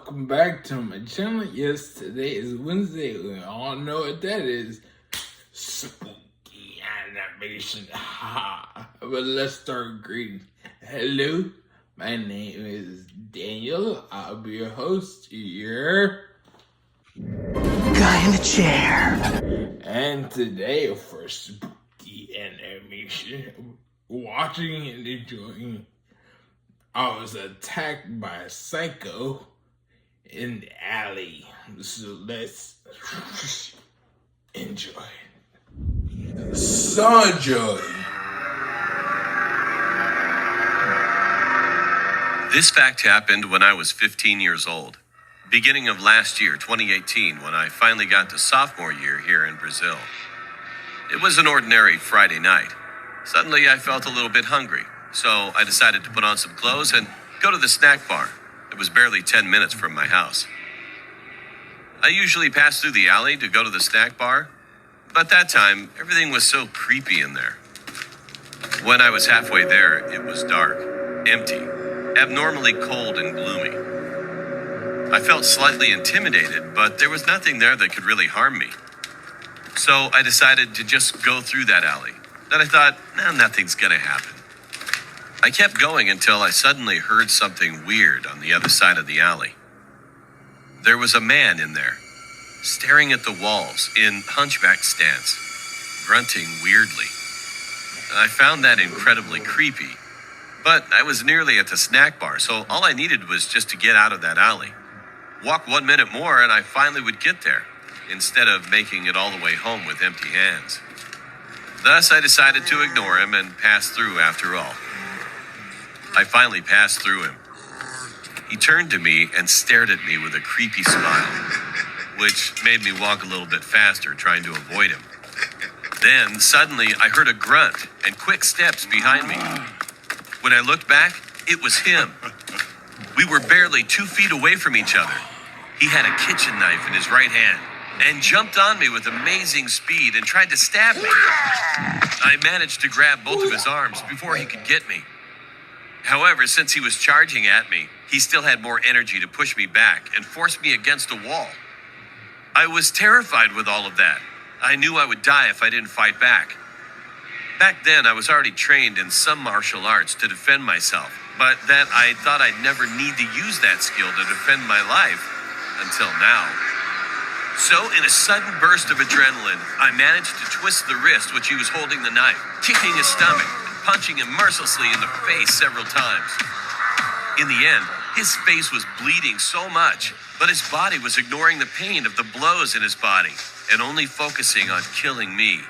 welcome back to my channel. Yes, today is Wednesday. We all know what that is. Spooky animation. But let's start greeting. Hello, my name is Daniel. I'll be your host here. Guy in the chair. And today for spooky animation, watching and enjoying, I was attacked by a psycho in the alley. So let's enjoy. Sanjoy. This fact happened when I was 15 years old. Beginning of last year, 2018, when I finally got to sophomore year here in Brazil. It was an ordinary Friday night. Suddenly I felt a little bit hungry, so I decided to put on some clothes and go to the snack bar. It was barely 10 minutes from my house. I usually pass through the alley to go to the snack bar, but that time everything was so creepy in there. When I was halfway there, it was dark, empty, abnormally cold and gloomy. I felt slightly intimidated, but there was nothing there that could really harm me. So I decided to just go through that alley. Then I thought, nothing's gonna happen. I kept going until I suddenly heard something weird on the other side of the alley. There was a man in there, staring at the walls in hunchback stance, grunting weirdly. I found that incredibly creepy, but I was nearly at the snack bar, so all I needed was just to get out of that alley. Walk 1 minute more and I finally would get there, instead of making it all the way home with empty hands. Thus, I decided to ignore him and pass through after all. I finally passed through him. He turned to me and stared at me with a creepy smile, which made me walk a little bit faster, trying to avoid him. Then, suddenly, I heard a grunt and quick steps behind me. When I looked back, it was him. We were barely 2 feet away from each other. He had a kitchen knife in his right hand and jumped on me with amazing speed and tried to stab me. I managed to grab both of his arms before he could get me. However, since he was charging at me, he still had more energy to push me back and force me against a wall. I was terrified with all of that. I knew I would die if I didn't fight back. Back then, I was already trained in some martial arts to defend myself, but that I thought I'd never need to use that skill to defend my life until now. So, in a sudden burst of adrenaline, I managed to twist the wrist which he was holding the knife, kicking his stomach and punching him mercilessly in the face several times. In the end, his face was bleeding so much, but his body was ignoring the pain of the blows in his body and only focusing on killing me.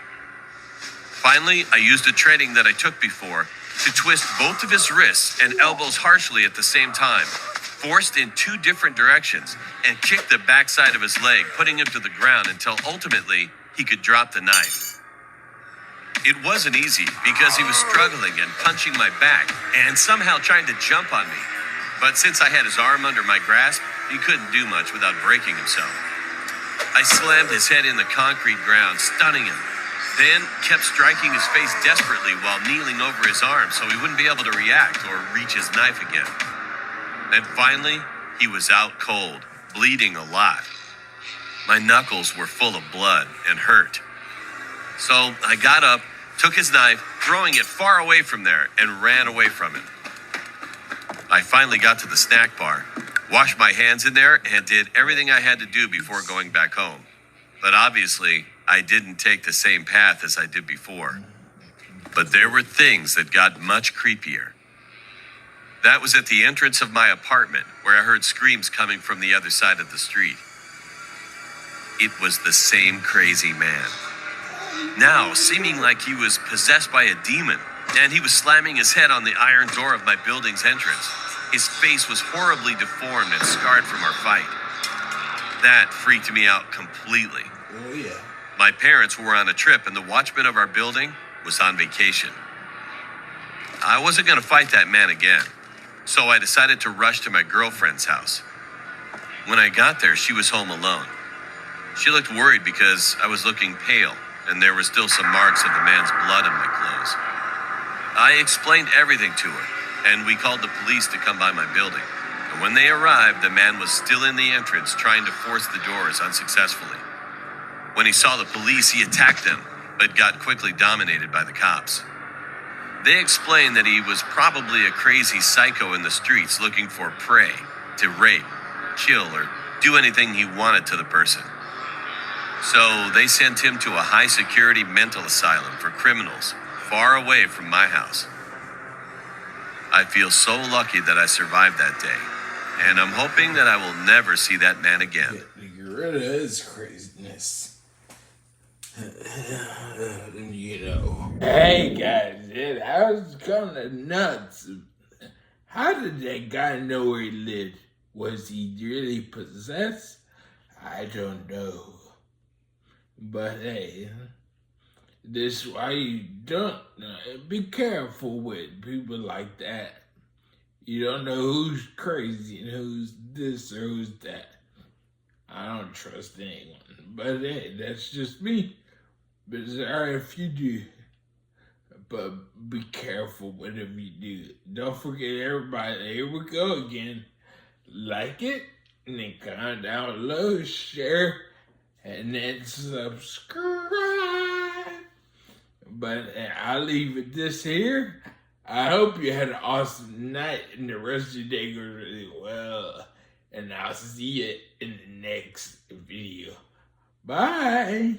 Finally, I used a training that I took before to twist both of his wrists and elbows harshly at the same time, forced in 2 different directions, and kicked the backside of his leg, putting him to the ground until ultimately he could drop the knife. It wasn't easy because he was struggling and punching my back and somehow trying to jump on me. But since I had his arm under my grasp, he couldn't do much without breaking himself. I slammed his head in the concrete ground, stunning him, then kept striking his face desperately while kneeling over his arm so he wouldn't be able to react or reach his knife again. And finally, he was out cold, bleeding a lot. My knuckles were full of blood and hurt. So I got up, took his knife, throwing it far away from there, and ran away from him. I finally got to the snack bar, washed my hands in there, and did everything I had to do before going back home. But obviously, I didn't take the same path as I did before. But there were things that got much creepier. That was at the entrance of my apartment, where I heard screams coming from the other side of the street. It was the same crazy man. Now, seeming like he was possessed by a demon, and he was slamming his head on the iron door of my building's entrance. His face was horribly deformed and scarred from our fight. That freaked me out completely. Oh yeah. My parents were on a trip and the watchman of our building was on vacation. I wasn't going to fight that man again, so I decided to rush to my girlfriend's house. When I got there, she was home alone. She looked worried because I was looking pale and there were still some marks of the man's blood on my clothes. I explained everything to her, and we called the police to come by my building. And when they arrived, the man was still in the entrance trying to force the doors unsuccessfully. When he saw the police, he attacked them, but got quickly dominated by the cops. They explained that he was probably a crazy psycho in the streets looking for prey to rape, kill, or do anything he wanted to the person. So they sent him to a high-security mental asylum for criminals, far away from my house. I feel so lucky that I survived that day, and I'm hoping that I will never see that man again. Get rid of his craziness. You know. Hey guys, that was kind of nuts. How did that guy know where he lived? Was he really possessed? I don't know. But hey, this is why you don't be careful with people like that. You don't know who's crazy and who's this or who's that. I don't trust anyone. But hey, that's just me. But it's alright if you do. But be careful whatever you do. Don't forget, everybody, here we go again. Like it, and then comment down below, share, and then subscribe. But I'll leave it this here. I hope you had an awesome night and the rest of your day goes really well. And I'll see you in the next video. Bye.